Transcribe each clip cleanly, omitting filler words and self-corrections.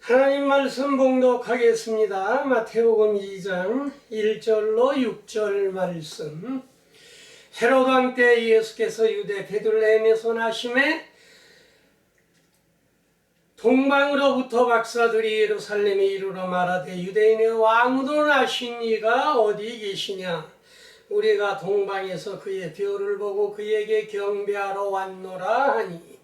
하나님 말씀 봉독하겠습니다. 마태복음 2장 1절로 6절 말씀. 헤롯 왕 때 예수께서 유대 베들레헴에서 나심에 동방으로부터 박사들이 예루살렘에 이르러 말하되 유대인의 왕으로 나신 이가 어디 계시냐? 우리가 동방에서 그의 별을 보고 그에게 경배하러 왔노라 하니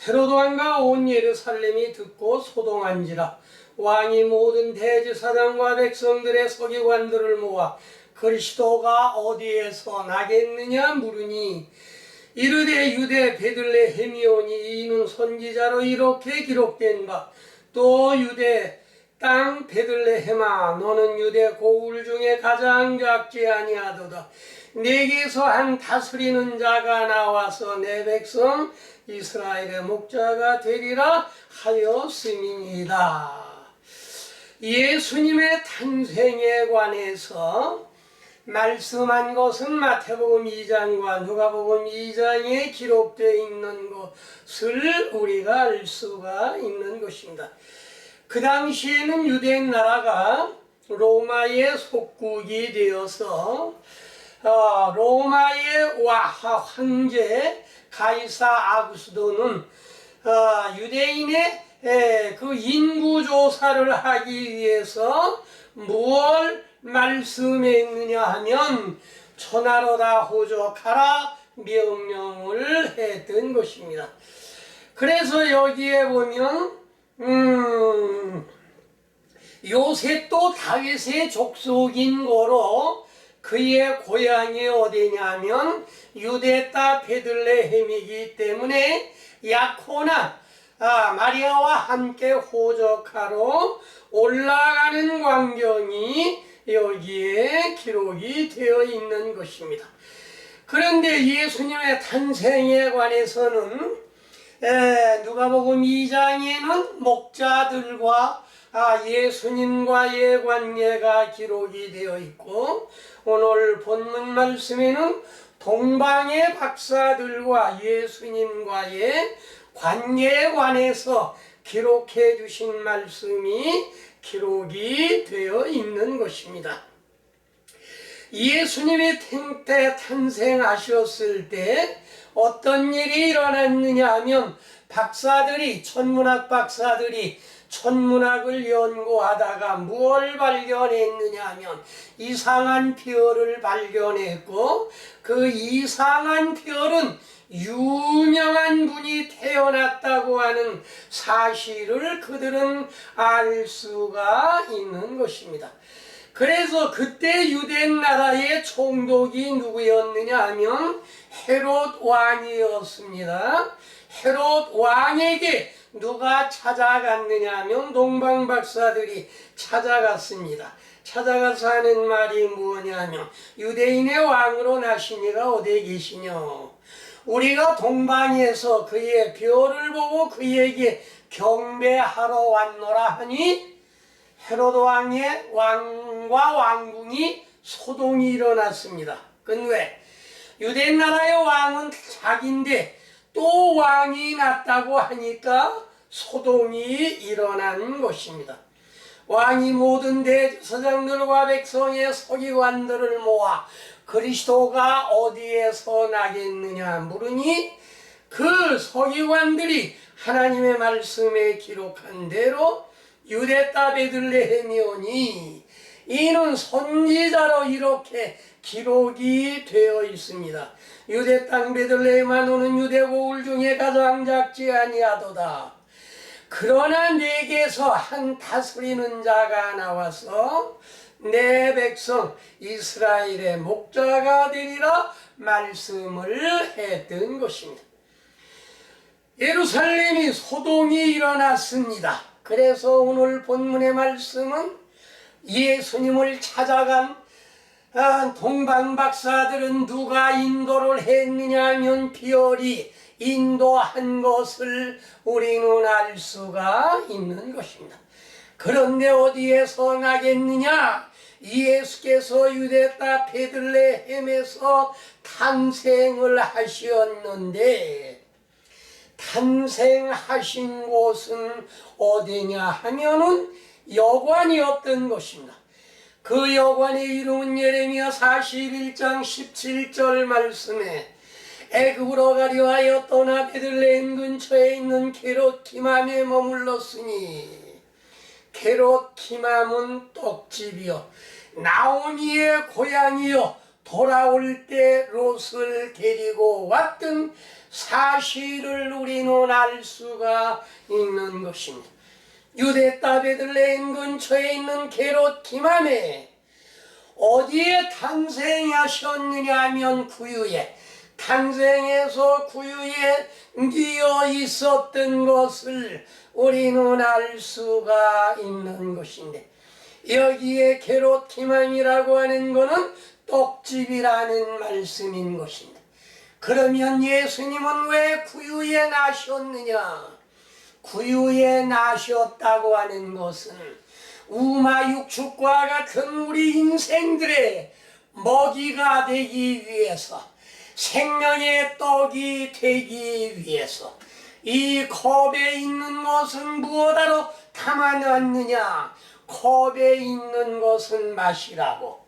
헤롯 왕과 온 예루살렘이 듣고 소동한지라. 왕이 모든 대제사장과 백성들의 서기관들을 모아 그리스도가 어디에서 나겠느냐 물으니 이르되 유대 베들레헴이오니 이는 선지자로 이렇게 기록된 바 또 유대 땅 베들레헴아 너는 유대 고울 중에 가장 작지 아니하도다. 내게서 한 다스리는 자가 나와서 내 백성 이스라엘의 목자가 되리라 하였음이니이다. 예수님의 탄생에 관해서 말씀한 것은 마태복음 2장과 누가복음 2장에 기록되어 있는 것을 우리가 알 수가 있는 것입니다. 그 당시에는 유대인 나라가 로마의 속국이 되어서 로마의 황제 가이사 아구스도는 유대인의 그 인구조사를 하기 위해서 무엇을 말씀했느냐 하면 천하로 다 호족하라 명령을 했던 것입니다. 그래서 여기에 보면 요셉도 다윗의 족속인 거로 그의 고향이 어디냐면 유대 땅 베들레헴이기 때문에 야코나 마리아와 함께 호적하러 올라가는 광경이 여기에 기록이 되어 있는 것입니다. 그런데 예수님의 탄생에 관해서는 누가복음 2장에는 목자들과 예수님과의 관계가 기록이 되어 있고 오늘 본문 말씀에는 동방의 박사들과 예수님과의 관계에 관해서 기록해 주신 말씀이 기록이 되어 있는 것입니다. 예수님이 탄생하셨을 때 어떤 일이 일어났느냐 하면 천문학 박사들이 천문학을 연구하다가 무엇을 발견했느냐 하면 이상한 별을 발견했고 그 이상한 별은 유명한 분이 태어났다고 하는 사실을 그들은 알 수가 있는 것입니다. 그래서 그때 유대인 나라의 총독이 누구였느냐 하면 헤롯 왕이었습니다. 헤롯 왕에게 누가 찾아갔느냐 하면 동방 박사들이 찾아갔습니다. 찾아가서 하는 말이 뭐냐면 유대인의 왕으로 나신 이가 어디에 계시냐? 우리가 동방에서 그의 별을 보고 그에게 경배하러 왔노라 하니 헤롯 왕의 왕과 왕궁이 소동이 일어났습니다. 그건 왜? 유대인 나라의 왕은 자기인데 또 왕이 났다고 하니까 소동이 일어난 것입니다. 왕이 모든 대제사장들과 백성의 서기관들을 모아 그리스도가 어디에서 나겠느냐 물으니 그 서기관들이 하나님의 말씀에 기록한 대로 유대 땅 베들레헴이오니 이는 선지자로 이렇게 기록이 되어 있습니다. 유대 땅 베들레헴아 너는 유대 고울 중에 가장 작지 아니하도다. 그러나 내게서 한 다스리는 자가 나와서 내 백성 이스라엘의 목자가 되리라 말씀을 했던 것입니다. 예루살렘이 소동이 일어났습니다. 그래서 오늘 본문의 말씀은 예수님을 찾아간 동방 박사들은 누가 인도를 했느냐 하면 별이 인도한 것을 우리는 알 수가 있는 것입니다. 그런데 어디에서 나겠느냐? 예수께서 유대 땅 베들레헴에서 탄생을 하셨는데 탄생하신 곳은 어디냐 하면은 여관이었던 것입니다. 그 여관의 이름은 예레미야 41장 17절 말씀에 애굽으로 가려하여 떠나 베들레헴 근처에 있는 게롯기맘에 머물렀으니, 게롯기맘은 떡집이요 나오미의 고향이요 돌아올 때 롯을 데리고 왔던 사실을 우리는 알 수가 있는 것입니다. 유대 땅 베들레헴 근처에 있는 게롯기맘에 어디에 탄생하셨느냐 하면 구유에, 탄생해서 구유에 뉘어 있었던 것을 우리는 알 수가 있는 것인데, 여기에 게롯기맘이라고 하는 것은 떡집이라는 말씀인 것입니다. 그러면 예수님은 왜 구유에 나셨느냐? 구유에 나셨다고 하는 것은 우마육축과 같은 우리 인생들의 먹이가 되기 위해서, 생명의 떡이 되기 위해서 이 컵에 있는 것은 무엇하러 담아놨느냐? 컵에 있는 것은 마시라고.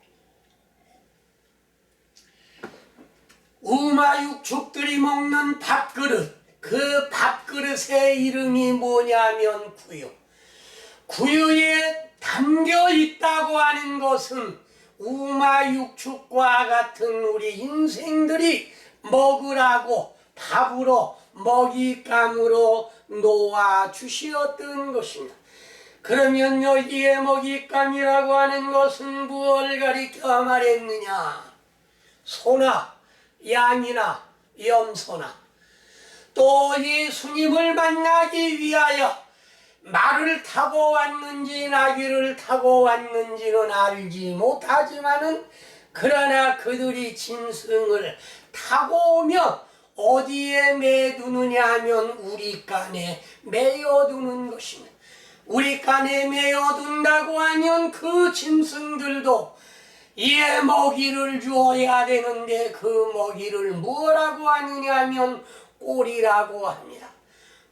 우마육축들이 먹는 밥그릇, 그 밥그릇의 이름이 뭐냐면 구유. 구유에 담겨 있다고 하는 것은 우마육축과 같은 우리 인생들이 먹으라고 밥으로 먹잇감으로 놓아주시었던 것입니다. 그러면 여기에 먹잇감이라고 하는 것은 무엇을 가리켜 말했느냐? 소나 양이나 염소나 또 예수님을 만나기 위하여 말을 타고 왔는지 나귀를 타고 왔는지는 알지 못하지만은, 그러나 그들이 짐승을 타고 오면 어디에 매두느냐 하면 우리간에 매어두는 것입니다. 우리간에 매어둔다고 하면 그 짐승들도 이에 먹이를 주어야 되는데, 그 먹이를 뭐라고 하느냐 하면 꼴이라고 합니다.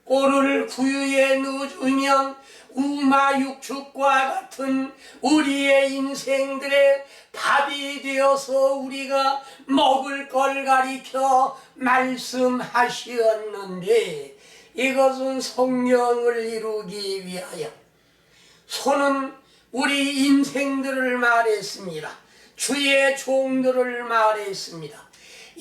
꼴을 구유에 넣어주면 우마육축과 같은 우리의 인생들의 밥이 되어서 우리가 먹을 걸 가리켜 말씀하시었는데, 이것은 성령을 이루기 위하여. 소는 우리 인생들을 말했습니다. 주의 종들을 말했습니다.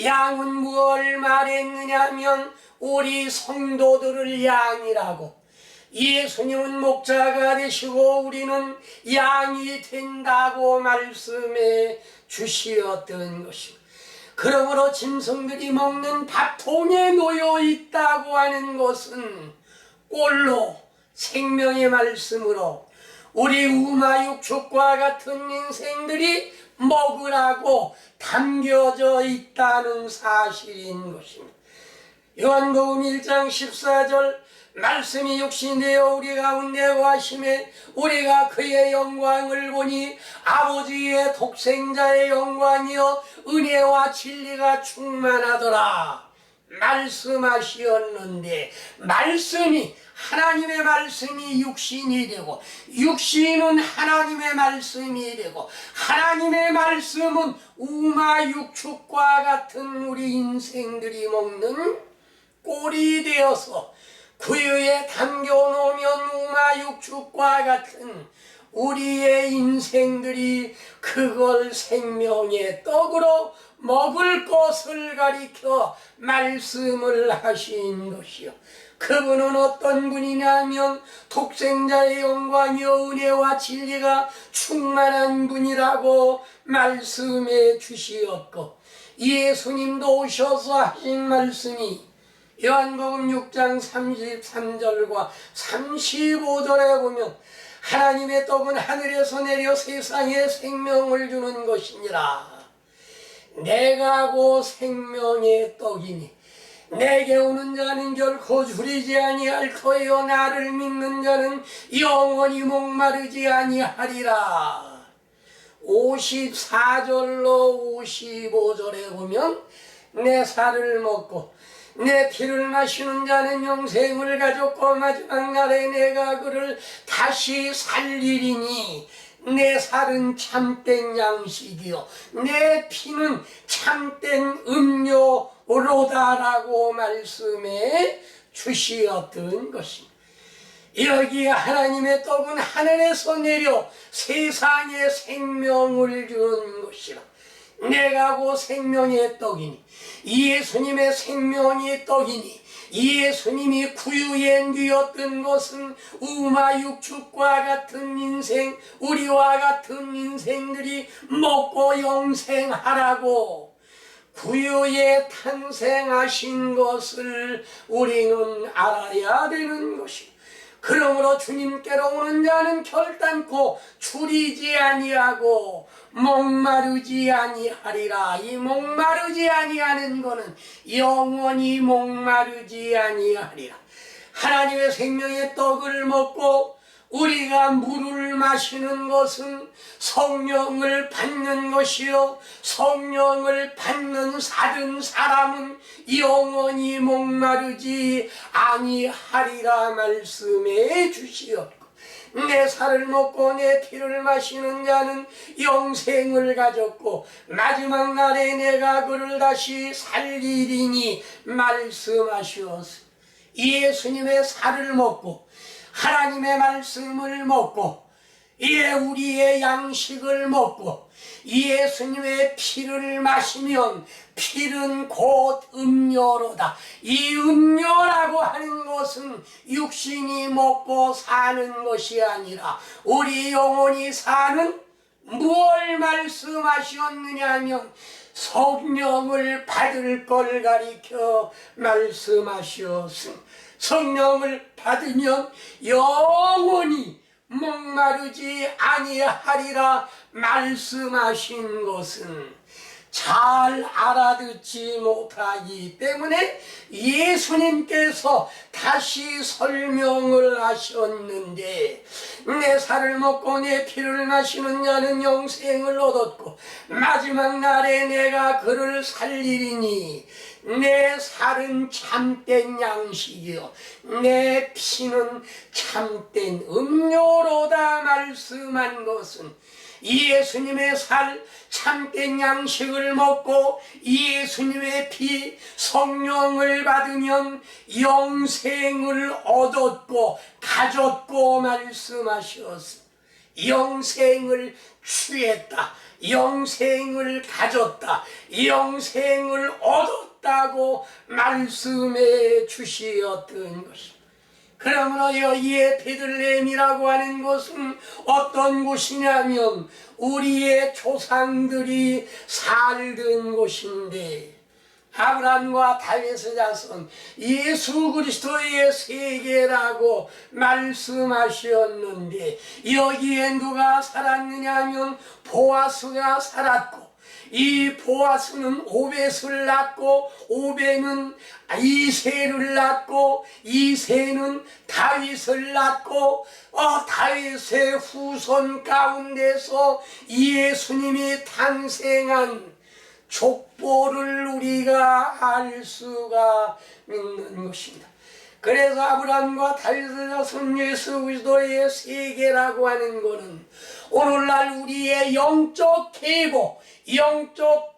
양은 무엇을 말했느냐 하면 우리 성도들을 양이라고. 예수님은 목자가 되시고 우리는 양이 된다고 말씀해 주시었던 것입니다. 그러므로 짐승들이 먹는 밥통에 놓여 있다고 하는 것은 꼴로, 생명의 말씀으로 우리 우마육축과 같은 인생들이 먹으라고 담겨져 있다는 사실인 것입니다. 요한복음 1장 14절 말씀이 육신이 되어 우리 가운데 와심에 우리가 그의 영광을 보니 아버지의 독생자의 영광이요 은혜와 진리가 충만하더라 말씀하시었는데, 말씀이, 하나님의 말씀이 육신이 되고, 육신은 하나님의 말씀이 되고, 하나님의 말씀은 우마육축과 같은 우리 인생들이 먹는 꼴이 되어서 구유에 담겨놓으면 우마육축과 같은 우리의 인생들이 그걸 생명의 떡으로 먹을 것을 가리켜 말씀을 하신 것이요. 그분은 어떤 분이냐면 독생자의 영광이요 은혜와 진리가 충만한 분이라고 말씀해 주시었고, 예수님도 오셔서 하신 말씀이 요한복음 6장 33절과 35절에 보면 하나님의 떡은 하늘에서 내려 세상에 생명을 주는 것이니라. 내가 곧 생명의 떡이니 내게 오는 자는 결코 줄이지 아니할 터이요 나를 믿는 자는 영원히 목마르지 아니하리라. 54절로 55절에 보면 내 살을 먹고 내 피를 마시는 자는 영생을 가졌고 마지막 날에 내가 그를 다시 살리리니 내 살은 참된 양식이요 내 피는 참된 음료로다라고 말씀해 주시었던 것입니다. 여기 하나님의 떡은 하늘에서 내려 세상에 생명을 준 것이라. 내가 그 생명의 떡이니 예수님의 생명의 떡이니 예수님이 구유에 누였던 것은 우마육축과 같은 인생 우리와 같은 인생들이 먹고 영생하라고 구유에 탄생하신 것을 우리는 알아야 되는 것입니다. 그러므로 주님께로 오는 자는 결단코 줄이지 아니하고 목마르지 아니하리라. 이 목마르지 아니하는 것은 영원히 목마르지 아니하리라. 하나님의 생명의 떡을 먹고 우리가 물을 마시는 것은 성령을 받는 것이요 성령을 받는 사람은 영원히 목마르지 아니하리라 말씀해 주시옵고 내 살을 먹고 내 피를 마시는 자는 영생을 가졌고 마지막 날에 내가 그를 다시 살리리니 말씀하시옵소서. 예수님의 살을 먹고 하나님의 말씀을 먹고 우리의 양식을 먹고 예수님의 피를 마시면 피는 곧 음료로다. 이 음료라고 하는 것은 육신이 먹고 사는 것이 아니라 우리 영혼이 사는 무엇을 말씀하셨느냐 하면 성령을 받을 걸 가리켜 말씀하셨음. 성령을 받으면 영원히 목마르지 아니하리라 말씀하신 것은 잘 알아듣지 못하기 때문에 예수님께서 다시 설명을 하셨는데 내 살을 먹고 내 피를 마시는 자는 영생을 얻었고 마지막 날에 내가 그를 살리리니 내 살은 참된 양식이요 내 피는 참된 음료로다 말씀한 것은 예수님의 살 참된 양식을 먹고 예수님의 피 성령을 받으면 영생을 얻었고 가졌고 말씀하셨습니다. 영생을 취했다. 영생을 가졌다. 영생을 얻었다고 말씀해 주시었던 것입니다. 그러므로 여기에 베들레헴이라고 하는 것은 어떤 곳이냐면 우리의 조상들이 살던 곳인데 아브라함과 다윗의 자손 예수 그리스도의 세계라고 말씀하셨는데 여기에 누가 살았느냐 하면 보아스가 살았고 이 보아스는 오벳을 낳고 오벳은 이새를 낳고 이새는 다윗을 낳고 다윗의 후손 가운데서 예수님이 탄생한 족보를 우리가 알 수가 있는 것입니다. 그래서 아브라함과 다윗의 자손 예수 그리스도의 세계라고 하는 것은 오늘날 우리의 영적 계보, 영적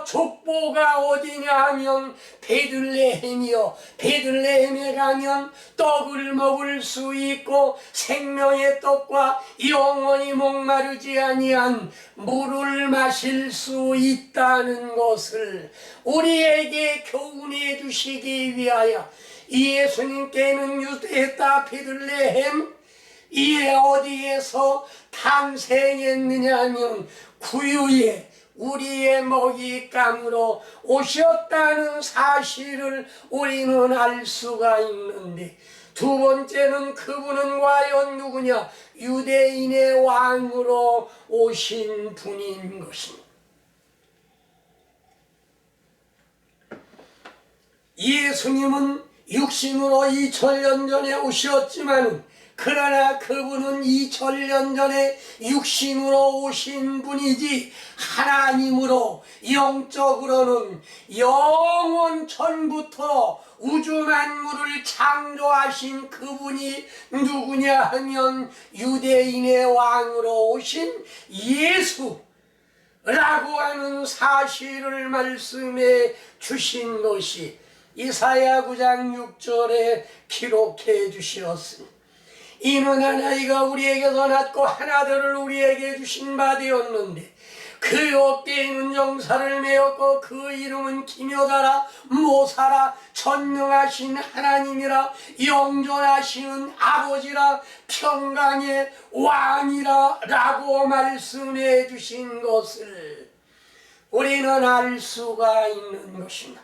족보가 어디냐 하면 베들레헴이요. 베들레헴에 가면 떡을 먹을 수 있고 생명의 떡과 영원히 목마르지 아니한 물을 마실 수 있다는 것을 우리에게 교훈해 주시기 위하여 예수님께는 유대의 딸 베들레헴 이에 어디에서 탄생했느냐 하면 구유에 우리의 먹잇감으로 오셨다는 사실을 우리는 알 수가 있는데 두 번째는 그분은 과연 누구냐? 유대인의 왕으로 오신 분인 것입니다. 예수님은 육신으로 2000년 전에 오셨지만 그러나 그분은 2000년 전에 육신으로 오신 분이지 하나님으로 영적으로는 영원 전부터 우주 만물을 창조하신 그분이 누구냐 하면 유대인의 왕으로 오신 예수라고 하는 사실을 말씀해 주신 것이 이사야 9장 6절에 기록해 주시었습니다. 이는 하나이가 우리에게서 낳고 하나들을 우리에게 주신 바 되었는데 그 어깨에 있는 정사를 메었고 그 이름은 기묘자라 모사라 전능하신 하나님이라 영존하시는 아버지라 평강의 왕이라 라고 말씀해 주신 것을 우리는 알 수가 있는 것입니다.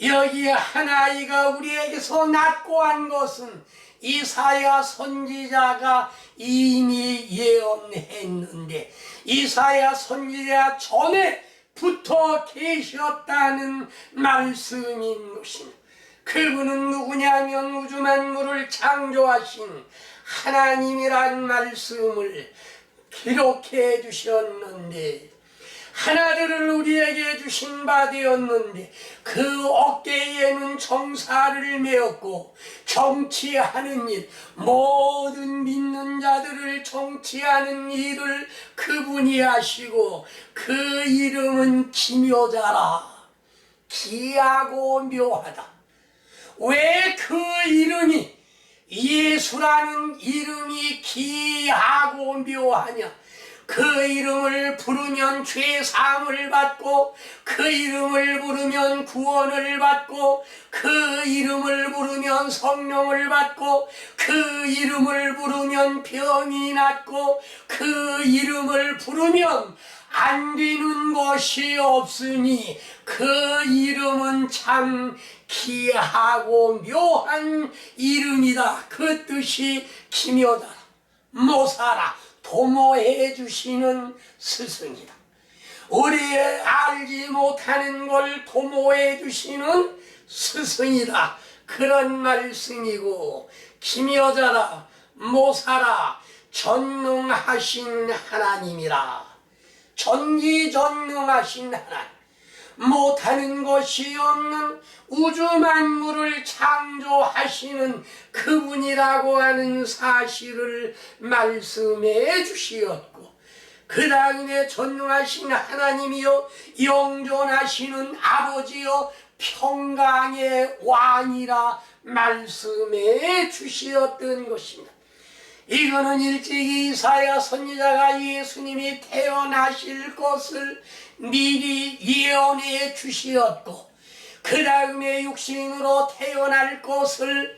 여기 하나이가 우리에게서 낳고 한 것은 이사야 선지자가 이미 예언했는데 이사야 선지자 전에부터 계셨다는 말씀인 것입니다. 그분은 누구냐면 우주 만물을 창조하신 하나님이란 말씀을 기록해 주셨는데 하나들을 우리에게 주신 바 되었는데 그 어깨에는 정사를 메었고 정치하는 일, 모든 믿는 자들을 정치하는 일을 그분이 하시고 그 이름은 기묘자라. 기하고 묘하다. 왜 그 이름이 예수라는 이름이 기하고 묘하냐? 그 이름을 부르면 죄사함을 받고 그 이름을 부르면 구원을 받고 그 이름을 부르면 성령을 받고 그 이름을 부르면 병이 낫고 그 이름을 부르면 안 되는 것이 없으니 그 이름은 참 기하고 묘한 이름이다. 그 뜻이 기묘다. 모사라. 도모해 주시는 스승이다. 우리의 알지 못하는 걸 도모해 주시는 스승이다. 그런 말씀이고 기묘자라 모사라 전능하신 하나님이라. 전지전능하신 하나님, 못하는 것이 없는 우주 만물을 창조하시는 그분이라고 하는 사실을 말씀해 주시었고 그 다음에 전능하신 하나님이요 영존하시는 아버지요 평강의 왕이라 말씀해 주시었던 것입니다. 이거는 일찍이 이사야 선지자가 예수님이 태어나실 것을 미리 예언해 주시었고 그 다음에 육신으로 태어날 것을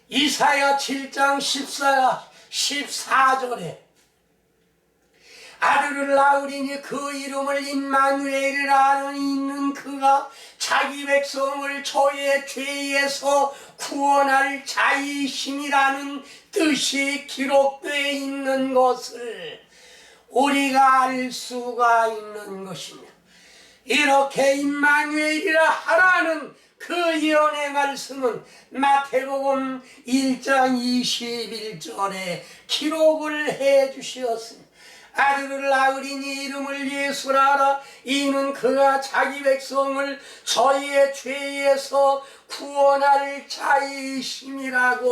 이사야 7장 14절에 아들을 낳으리니 그 이름을 임마누엘이라 있는 그가 자기 백성을 저의 죄에서 구원할 자이심이라는 뜻이 기록되어 있는 것을 우리가 알 수가 있는 것입니다. 이렇게 임마누엘이라 하라는 그 예언의 말씀은 마태복음 1장 21절에 기록을 해 주셨습니다. 아들을 낳으리니 이름을 예수라 하라. 이는 그가 자기 백성을 저희의 죄에서 구원할 자이심이라고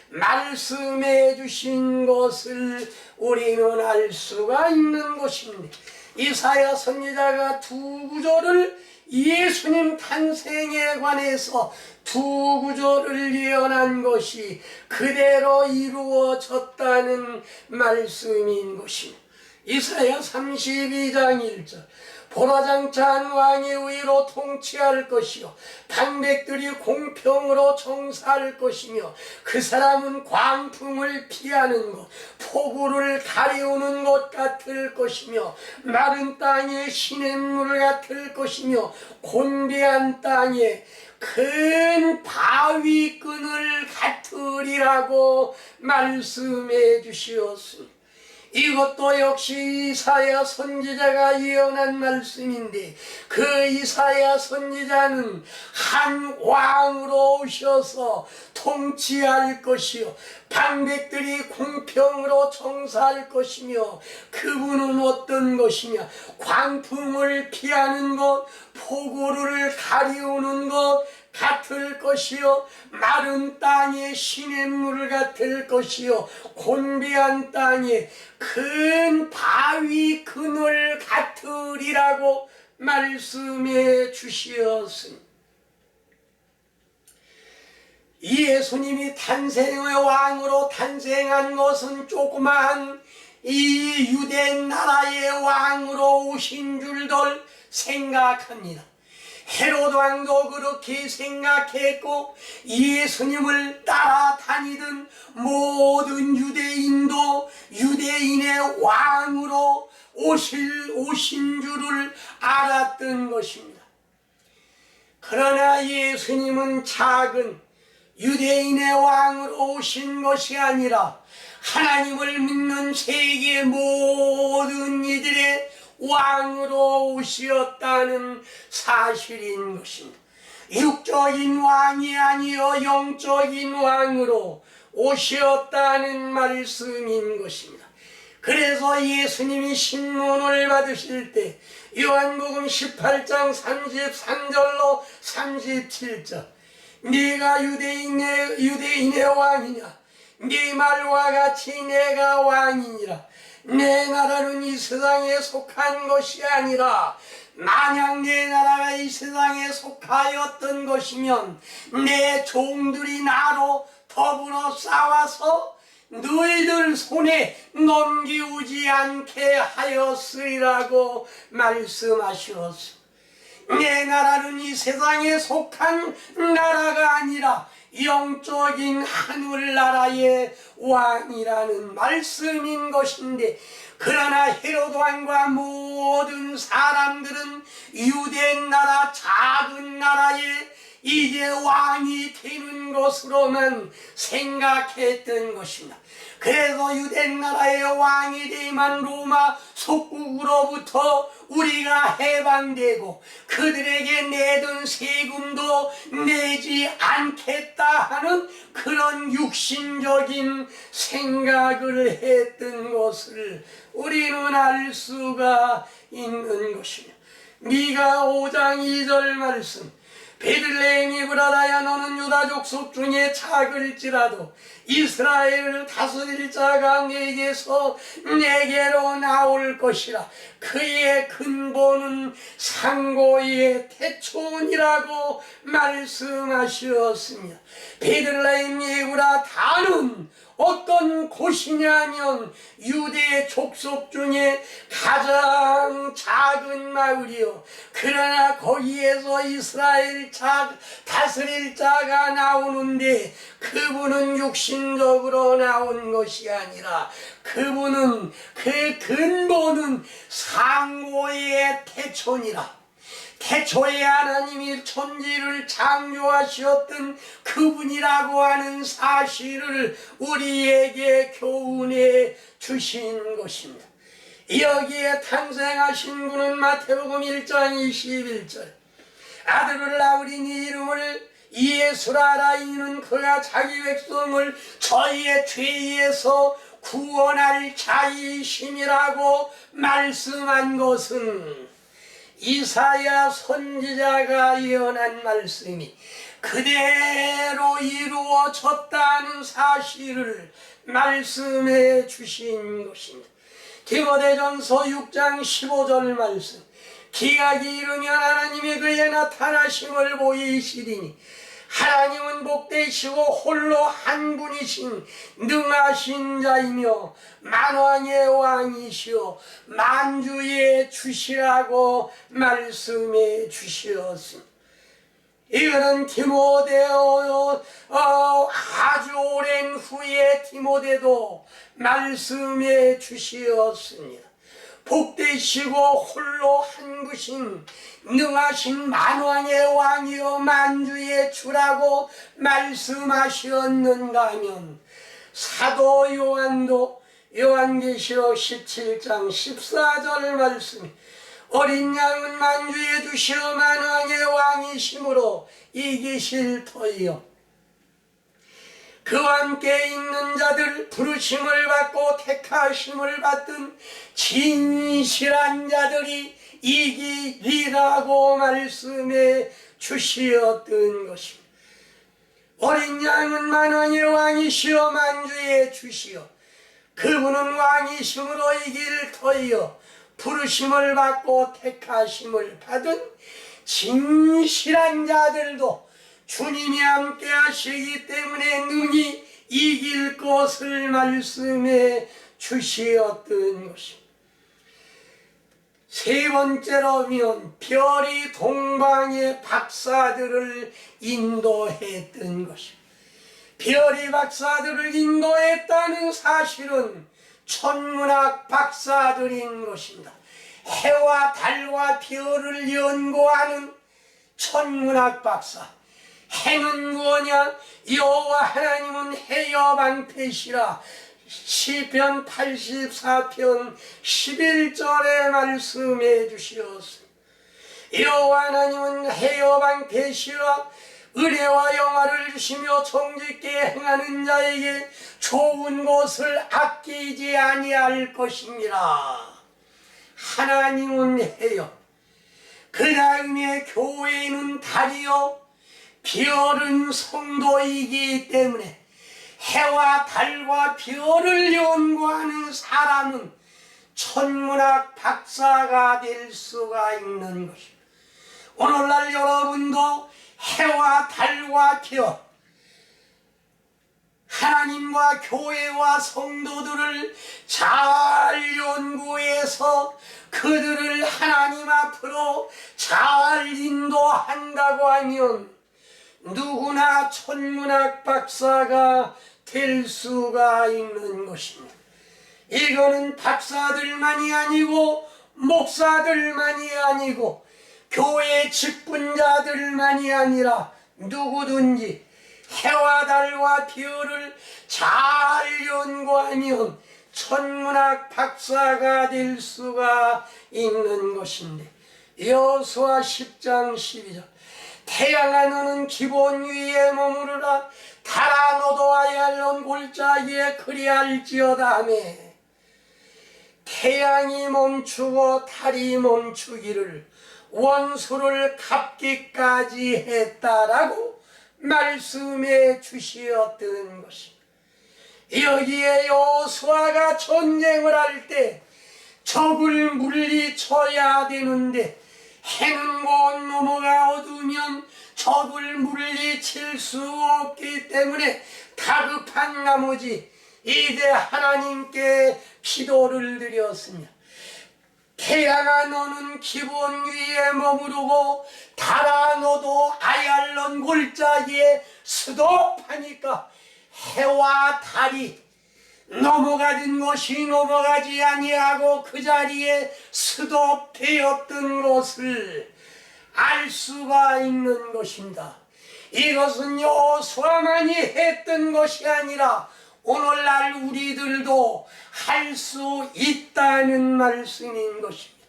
말씀해 주신 것을 우리는 알 수가 있는 것입니다. 이사야 선지자가 두 구절을 예수님 탄생에 관해서 두 구절을 예언한 것이 그대로 이루어졌다는 말씀인 것입니다. 이사야 32장 1절 보라장차한 왕의 위로 통치할 것이요 방백들이 공평으로 정사할 것이며 그 사람은 광풍을 피하는 것 폭우를 가려우는 것 같을 것이며 마른 땅에 시냇물 같을 것이며 곤대한 땅에 큰 바위끈을 같으리라고 말씀해 주시었습니다. 이것도 역시 이사야 선지자가 예언한 말씀인데, 그 이사야 선지자는 한 왕으로 오셔서 통치할 것이요 방백들이 공평으로 정사할 것이며, 그분은 어떤 것이냐, 광풍을 피하는 것, 폭우를 가리우는 것 같을 것이요 마른 땅에 시냇물 같을 것이요 곤비한 땅에 큰 바위 그늘 같으리라고 말씀해 주시었으니, 예수님이 탄생의 왕으로 탄생한 것은 조그마한 이 유대 나라의 왕으로 오신 줄들 생각합니다. 헤로드 왕도 그렇게 생각했고, 예수님을 따라다니던 모든 유대인도 유대인의 왕으로 오신 줄을 알았던 것입니다. 그러나 예수님은 작은 유대인의 왕으로 오신 것이 아니라 하나님을 믿는 세계 모든 이들의 왕으로 오셨다는 사실인 것입니다. 육적인 왕이 아니여 영적인 왕으로 오셨다는 말씀인 것입니다. 그래서 예수님이 신문을 받으실 때 요한복음 18장 33절로 37절, 네가 유대인의 왕이냐, 네 말과 같이 내가 왕이니라. 내 나라는 이 세상에 속한 것이 아니라, 만약 내 나라가 이 세상에 속하였던 것이면 내 종들이 나로 더불어 싸워서 너희들 손에 넘기우지 않게 하였으리라고 말씀하셨습니다. 내 나라는 이 세상에 속한 나라가 아니라 영적인 하늘나라의 왕이라는 말씀인 것인데, 그러나 헤로드 왕과 모든 사람들은 유대 나라, 작은 나라에 이제 왕이 되는 것으로만 생각했던 것입니다. 그래서 유대 나라의 왕이 되면 로마 속국으로부터 우리가 해방되고 그들에게 내던 세금도 내지 않겠다 하는 그런 육신적인 생각을 했던 것을 우리는 알 수가 있는 것입니다. 미가 5장 2절 말씀, 베들레헴 에브라다야, 너는 유다 족속 중에 작을지라도 이스라엘을 다스릴 자가 내게서 내게로 나올 것이라. 그의 근본은 상고의 태초이라고 말씀하셨습니다. 베들레헴 에브라다는 어떤 곳이냐면 유대 족속 중에 가장 작은 마을이요, 그러나 거기에서 이스라엘 다스릴 자가 나오는데, 그분은 육신적으로 나온 것이 아니라 그분은 그 근본은 상고의 태초니라. 태초에 하나님이 천지를 창조하셨던 그분이라고 하는 사실을 우리에게 교훈해 주신 것입니다. 여기에 탄생하신 분은 마태복음 1장 21절, 아들을 낳으리니 이름을 예수라. 이는 그가 자기 백성을 저희의 죄에서 구원할 자이심이라고 말씀한 것은 이사야 선지자가 예언한 말씀이 그대로 이루어졌다는 사실을 말씀해 주신 것입니다. 디모데전서 6장 15절 말씀, 기각이 이르면 하나님이 그의 나타나심을 보이시리니 하나님은 복되시고 홀로 한 분이신 능하신 자이며 만왕의 왕이시오 만주의 주시라고 말씀해 주시었습니다. 이거는 디모데요, 아주 오랜 후에 디모데도 말씀해 주시었습니다. 복되시고 홀로 한 분이신 능하신 만왕의 왕이요 만주의 주라고 말씀하셨는가 하면, 사도 요한도 요한계시록 17장 14절 말씀, 어린 양은 만주에 두시어 만왕의 왕이심으로 이기실 터이요 그와 함께 있는 자들, 부르심을 받고 택하심을 받든 진실한 자들이 이기리라고 말씀해 주시었던 것입니다. 어린 양은 만왕의 왕이시여 만주의 주시여, 그분은 왕이심으로 이길 터이여 부르심을 받고 택하심을 받은 진실한 자들도 주님이 함께 하시기 때문에 능히 이길 것을 말씀해 주시었던 것입니다. 세 번째로면 별이 동방의 박사들을 인도했던 것입니다. 별이 박사들을 인도했다는 사실은 천문학 박사들인 것입니다. 해와 달과 별을 연구하는 천문학 박사. 해는 무엇냐? 여호와 하나님은 해여방패시라. 시편 84편 11절에 말씀해 주시었습니다. 여호와 하나님은 해여방패시라. 은혜와 영화를 주시며 정직게 행하는 자에게 좋은 것을 아끼지 아니할 것입니다. 하나님은 해요. 그 다음에 교회는 달이요 별은 성도이기 때문에 해와 달과 별을 연구하는 사람은 천문학 박사가 될 수가 있는 것입니다. 오늘날 여러분도 해와 달과 별, 하나님과 교회와 성도들을 잘 연구해서 그들을 하나님 앞으로 잘 인도한다고 하면 누구나 천문학 박사가 될 수가 있는 것입니다. 이거는 박사들만이 아니고 목사들만이 아니고 교회 직분자들만이 아니라 누구든지 해와 달과 별을 잘 연구하면 천문학 박사가 될 수가 있는 것인데, 여호수아 10장 12절 태양아 너는 기본 위에 머무르라. 달아 너도 아얄론 골짜기에 그리할지어다 하며 태양이 멈추고 달이 멈추기를 원수를 갚기까지 했다라고 말씀해 주시었던 것입니다. 여기에 여호수아가 전쟁을 할 때 적을 물리쳐야 되는데 해는 곧 넘어가 어두우면 적을 물리칠 수 없기 때문에 다급한 나머지 이제 하나님께 기도를 드렸습니다. 태양아 너는 기본 위에 머무르고 달아 너도 아얄론 골짜기에 수도하니까 해와 달이 넘어가던 것이 넘어가지 아니하고 그 자리에 수도되었던 것을 알 수가 있는 것입니다. 이것은 여호수아만이 했던 것이 아니라 오늘날 우리들도 할 수 있다는 말씀인 것입니다.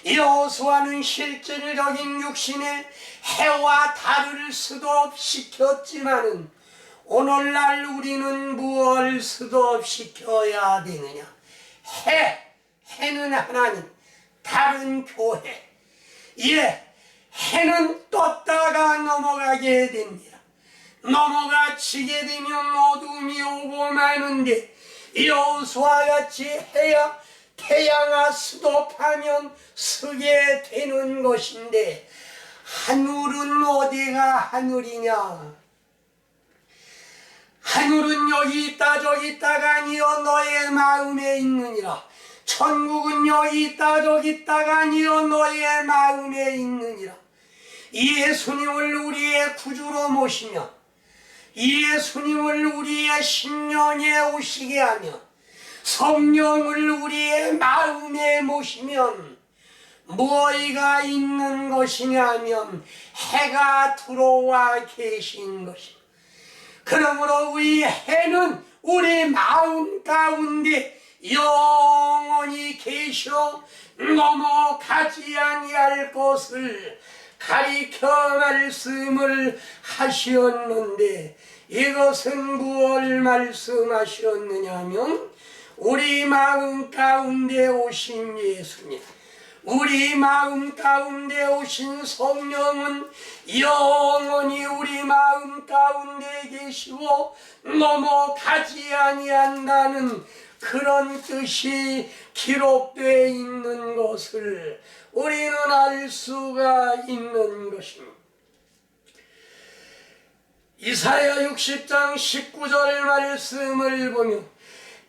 여호수아는 실질적인 육신에 해와 달을 수도시켰지만은 오늘날 우리는 무엇을 수도시켜야 되느냐? 해는 하나님, 달은 교회. 해는 떴다가 넘어가게 됩니다. 넘어가치게 되면 어둠이 오고 마는데 여호수아 같이 해야 태양아 수도하면 서게 되는 것인데 하늘은 어디가 하늘이냐? 하늘은 여기 있다 저기 있다가 아니여 너의 마음에 있느니라. 천국은 여기 있다 저기 있다가 아니여 너의 마음에 있느니라. 예수님을 우리의 구주로 모시며 예수님을 우리의 심령에 오시게 하며 성령을 우리의 마음에 모시면 무엇이가 있는 것이냐 하면 해가 들어와 계신 것입니다. 그러므로 우리 해는 우리 마음 가운데 영원히 계셔 넘어가지 아니할 것을 가리켜 말씀을 하셨는데, 이것은 무엇을 말씀하셨느냐 하면 우리 마음 가운데 오신 예수님, 우리 마음 가운데 오신 성령은 영원히 우리 마음 가운데 계시고 넘어가지 아니한다는 그런 뜻이 기록되어 있는 것을 우리는 알 수가 있는 것입니다. 이사야 60장 19절 말씀을 보면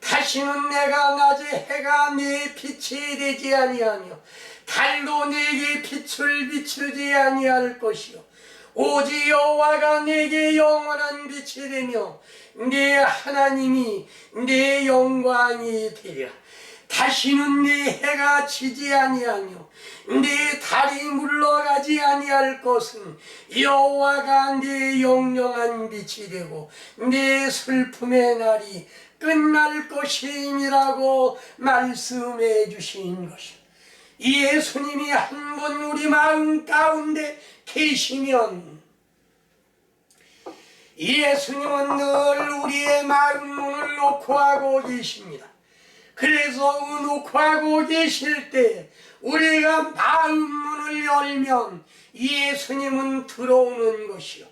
다시는 내가 낮에 해가 네 빛이 되지 아니하며 달도 내게 빛을 비추지 아니할 것이요 오직 여호와가 내게 영원한 빛이 되며 네 하나님이 네 영광이 되리라. 다시는 네 해가 지지 아니하며 네 달이 물러가지 아니할 것은 여호와가 네 영영한 빛이 되고 네 슬픔의 날이 끝날 것임이라고 말씀해 주신 것이요, 예수님이 한 분 우리 마음 가운데 계시면 예수님은 늘 우리의 마음 문을 놓고 하고 계십니다. 그래서 놓고 하고 계실 때 우리가 마음 문을 열면 예수님은 들어오는 것이요,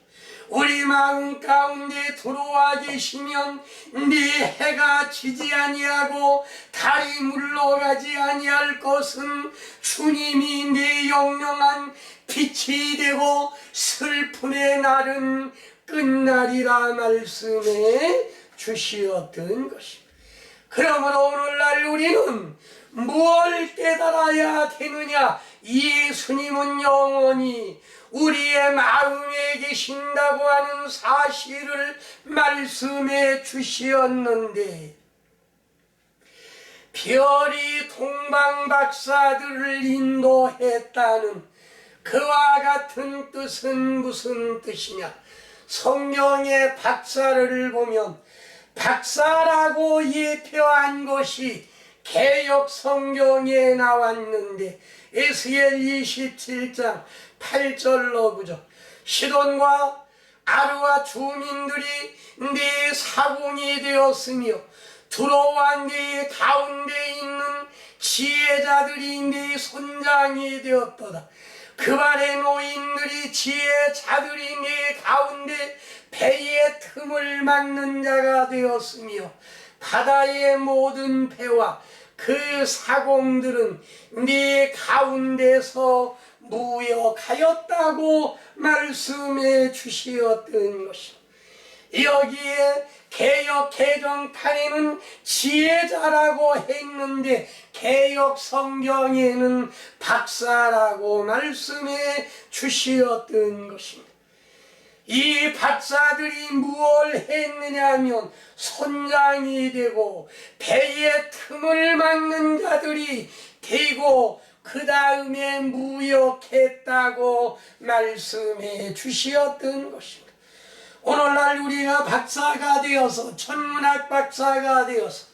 우리 마음 가운데 들어와 계시면 네 해가 지지 아니하고 달이 물러가지 아니할 것은 주님이 네 영영한 빛이 되고 슬픔의 날은 끝날이라 말씀해 주시었던 것입니다. 그러므로 오늘날 우리는 무엇을 깨달아야 되느냐? 예수님은 영원히 우리의 마음에 계신다고 하는 사실을 말씀해 주시었는데, 별이 동방박사들을 인도했다는 그와 같은 뜻은 무슨 뜻이냐? 성경의 박사를 보면 박사라고 예표한 것이 개역 성경에 나왔는데, 에스겔 27장 8절로 보죠. 시돈과 아르와 주민들이 네 사공이 되었으며 두로와 네 가운데 있는 지혜자들이 네 손장이 되었도다. 그 발의 노인들이 지혜자들이 네 가운데 배의 틈을 막는 자가 되었으며 바다의 모든 배와 그 사공들은 네 가운데서 무역하였다고 말씀해 주시었던 것이요, 여기에 개역 개정판에는 지혜자라고 했는데 개역 성경에는 박사라고 말씀해 주시었던 것입니다. 이 박사들이 무엇을 했느냐 하면 손장이 되고 배의 틈을 막는 자들이 되고 그 다음에 무역했다고 말씀해 주시었던 것입니다. 오늘날 우리가 박사가 되어서 천문학 박사가 되어서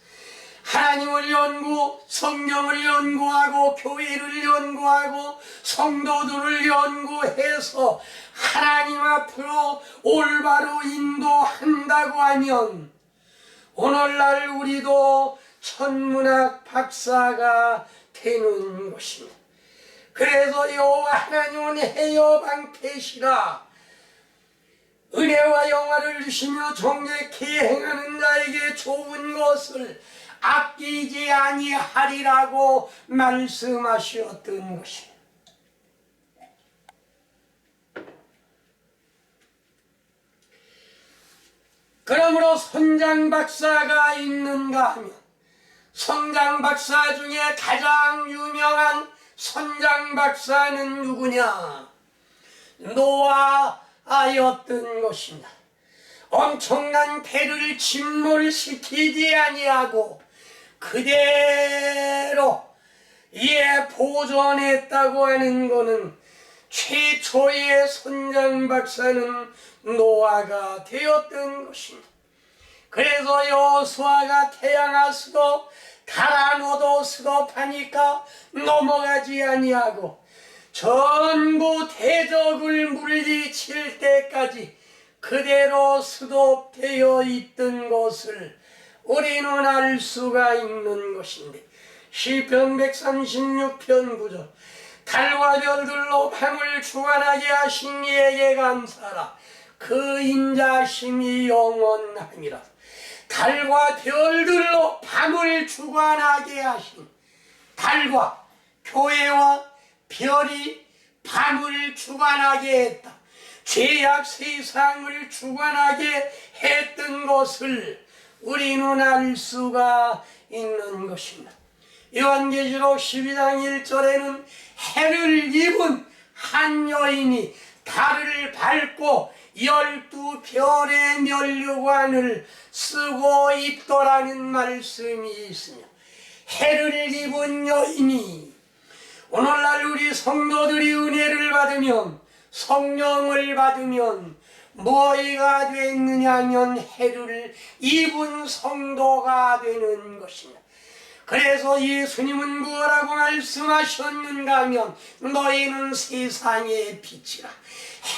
하나님을 연구, 성경을 연구하고 교회를 연구하고 성도들을 연구해서 하나님 앞으로 올바로 인도한다고 하면 오늘날 우리도 천문학 박사가 되는 것입니다. 그래서 여호와 하나님은 해여 방패시라, 은혜와 영화를 주시며 정직히 행하는 자에게 좋은 것을 아끼지 아니하리라고 말씀하셨던 것입니다. 그러므로 선장 박사가 있는가 하면 선장 박사 중에 가장 유명한 선장 박사는 누구냐? 노아였던 것입니다. 엄청난 배를 침몰시키지 아니하고 그대로 보존했다고 하는 것은 최초의 선장 박사는 노아가 되었던 것입니다. 그래서 여호수아가 태어났어도 달아놓아도 수도파니까 넘어가지 아니하고 전부 대적을 물리칠 때까지 그대로 수도되어 있던 것을 우리는 알 수가 있는 것인데, 시편 136편 9절 달과 별들로 밤을 주관하게 하신 이에게 감사하라. 그 인자심이 영원하니라. 달과 별들로 밤을 주관하게 하신, 달과 교회와 별이 밤을 주관하게 했다. 죄악 세상을 주관하게 했던 것을 우리는 알 수가 있는 것입니다. 요한계시록 12장 1절에는 해를 입은 한 여인이 달을 밟고 12별의 면류관을 쓰고 있더라는 말씀이 있으며, 해를 입은 여인이, 오늘날 우리 성도들이 은혜를 받으면, 성령을 받으면 뭐가 됐느냐 하면 해를 입은 성도가 되는 것입니다. 그래서 예수님은 뭐라고 말씀하셨는가 하면 너희는 세상의 빛이라.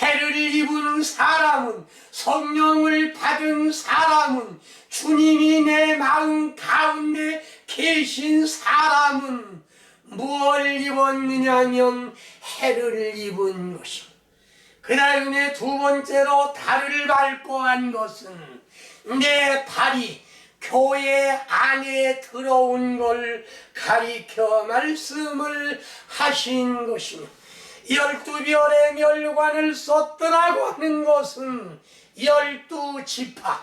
해를 입은 사람은, 성령을 받은 사람은, 주님이 내 마음 가운데 계신 사람은 무엇을 입었느냐 하면 해를 입은 것입니다. 그 다음에 두 번째로 달을 밟고 한 것은 내 발이 교회 안에 들어온 걸 가리켜 말씀을 하신 것이며, 12별의 면류관을 썼더라고 하는 것은 12지파,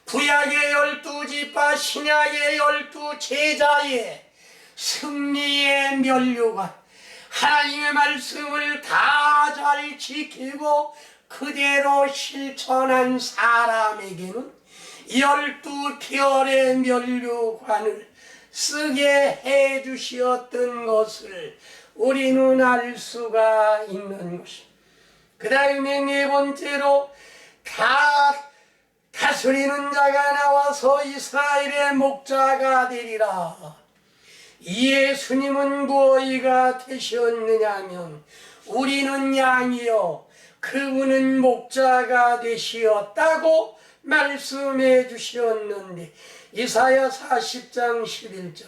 구약의 12지파, 신약의 12제자의 승리의 면류관, 하나님의 말씀을 다 잘 지키고 그대로 실천한 사람에게는 12별의 면류관을 쓰게 해 주셨던 것을 우리는 알 수가 있는 것입니다. 그 다음에 네 번째로 다스리는 자가 나와서 이스라엘의 목자가 되리라. 예수님은 무엇이가 되셨느냐 하면 우리는 양이요 그분은 목자가 되시었다고 말씀해 주셨는데, 이사야 40장 11절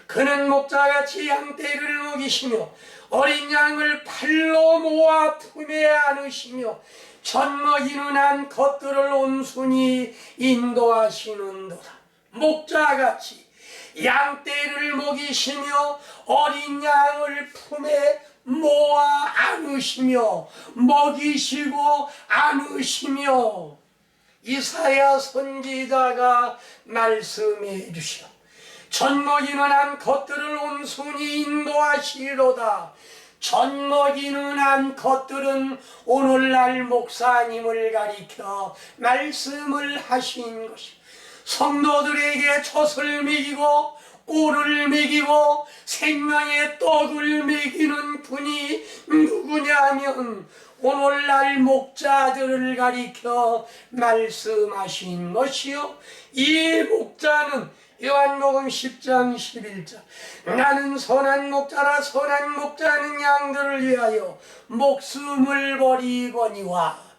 그는 목자같이 양떼를 먹이시며 어린 양을 팔로 모아 품에 안으시며 젖먹이는 한 것들을 온순히 인도하시는도다. 목자같이 양떼를 먹이시며 어린 양을 품에 모아 안으시며 먹이시고 안으시며 이사야 선지자가 말씀해 주시오. 젖먹이는 한 것들을 온순히 인도하시리로다. 젖먹이는 한 것들은 오늘날 목사님을 가리켜 말씀을 하신 것이, 성도들에게 젖을 먹이고 꿀을 먹이고 생명의 떡을 먹이는 분이 누구냐면 오늘날 목자들을 가리켜 말씀하신 것이요, 이 목자는 요한복음 10장 11절 나는 선한 목자라. 선한 목자는 양들을 위하여 목숨을 버리거니와.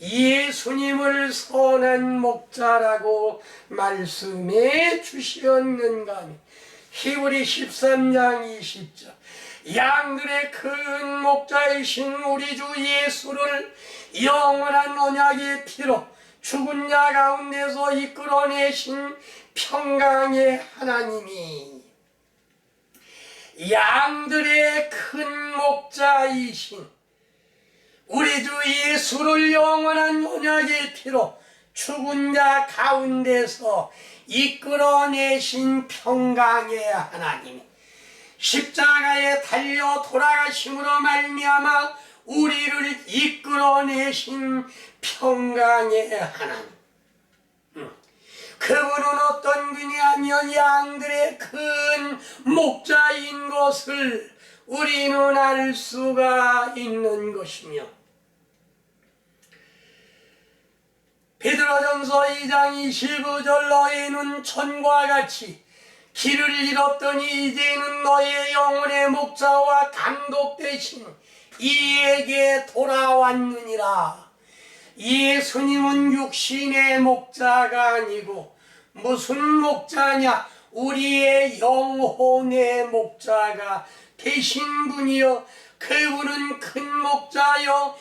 예수님을 선한 목자라고 말씀해 주셨는가. 히브리 13장 20절 양들의 큰 목자이신 우리 주 예수를 영원한 언약의 피로 죽은 자 가운데서 이끌어내신 평강의 하나님이 양들의 큰 목자이신 우리 주 예수를 영원한 언약의 피로 죽은 자 가운데서 이끌어내신 평강의 하나님, 십자가에 달려 돌아가심으로 말미암아 우리를 이끌어내신 평강의 하나님, 그분은 어떤 분이냐면 양들의 큰 목자인 것을 우리는 알 수가 있는 것이며, 베드로전서 2장 29절 너희는 천과 같이 길을 잃었더니 이제는 너의 영혼의 목자와 감독 대신 이에게 돌아왔느니라. 예수님은 육신의 목자가 아니고 무슨 목자냐? 우리의 영혼의 목자가 되신 분이요, 그분은 큰 목자요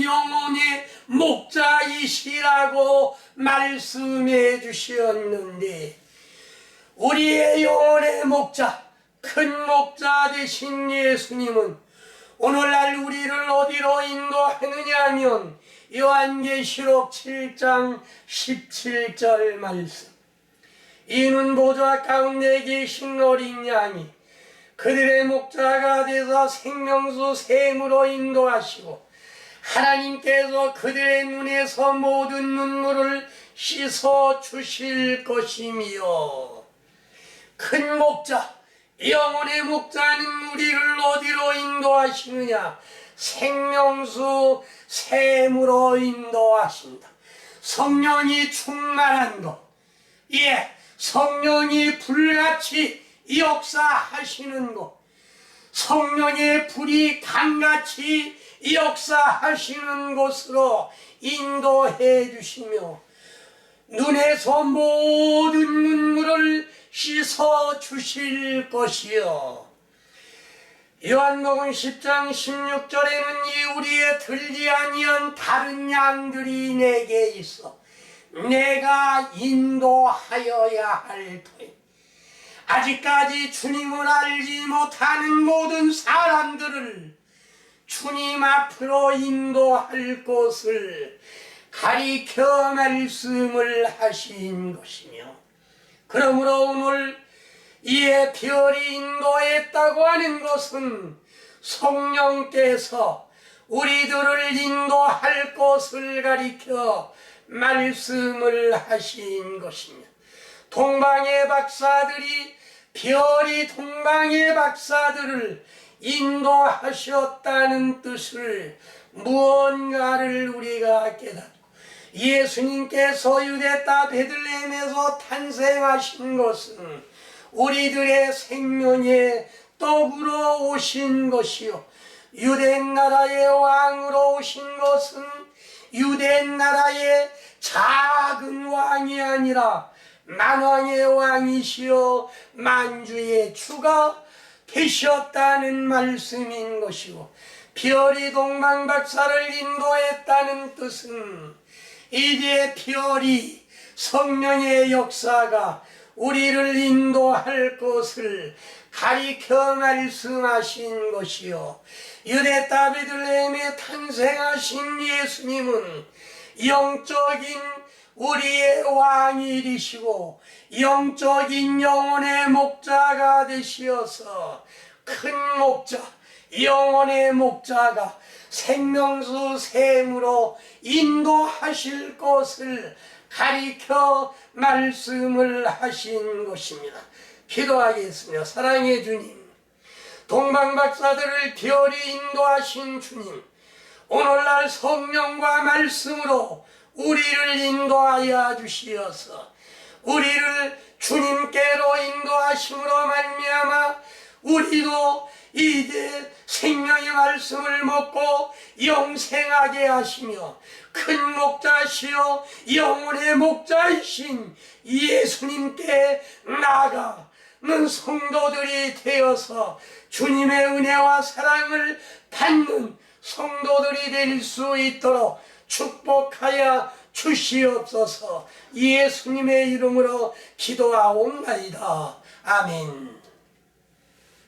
영혼의 목자이시라고 말씀해 주셨는데, 우리의 영혼의 목자, 큰 목자 되신 예수님은 오늘날 우리를 어디로 인도하느냐 하면 요한계시록 7장 17절 말씀, 이는 보좌 가운데 계신 어린 양이 그들의 목자가 되서 생명수 샘으로 인도하시고 하나님께서 그들의 눈에서 모든 눈물을 씻어 주실 것이며, 큰 목자, 영혼의 목자는 우리를 어디로 인도하시느냐? 생명수 샘으로 인도하신다. 성령이 충만한 것, 예, 성령이 불같이 역사하시는 것, 성령의 불이 강같이 역사하시는 곳으로 인도해 주시며 눈에서 모든 눈물을 씻어 주실 것이요. 요한복음 10장 16절에는 이 우리의 들지 아니한 다른 양들이 내게 있어 내가 인도하여야 할 터이. 아직까지 주님을 알지 못하는 모든 사람들을 주님 앞으로 인도할 곳을 가리켜 말씀을 하신 것이며, 그러므로 오늘 이에 별이 인도했다고 하는 것은 성령께서 우리들을 인도할 곳을 가리켜 말씀을 하신 것이며, 동방의 박사들이 별이 동방의 박사들을 인도하셨다는 뜻을 무언가를 우리가 깨닫고, 예수님께서 유대 땅 베들레헴에서 탄생하신 것은 우리들의 생명의 떡으로 오신 것이요, 유대 나라의 왕으로 오신 것은 유대 나라의 작은 왕이 아니라 만왕의 왕이시요 만주의 주가 되셨다는 말씀인 것이고, 별이 동방박사를 인도했다는 뜻은 이제 별이 성령의 역사가 우리를 인도할 것을 가리켜 말씀하신 것이요, 유대 땅 베들레헴에 탄생하신 예수님은 영적인 우리의 왕이 되시고 영적인 영혼의 목자가 되시어서 큰 목자, 영혼의 목자가 생명수 샘으로 인도하실 것을 가리켜 말씀을 하신 것입니다. 기도하겠습니다. 사랑의 주님, 동방박사들을 별이 인도하신 주님, 오늘날 성령과 말씀으로 우리를 인도하여 주시어서 우리를 주님께로 인도하심으로 말미암아 우리도 이제 생명의 말씀을 먹고 영생하게 하시며 큰 목자시요 영혼의 목자이신 예수님께 나아가는 성도들이 되어서 주님의 은혜와 사랑을 받는 성도들이 될 수 있도록 축복하여 주시옵소서. 예수님의 이름으로 기도하옵나이다. 아멘.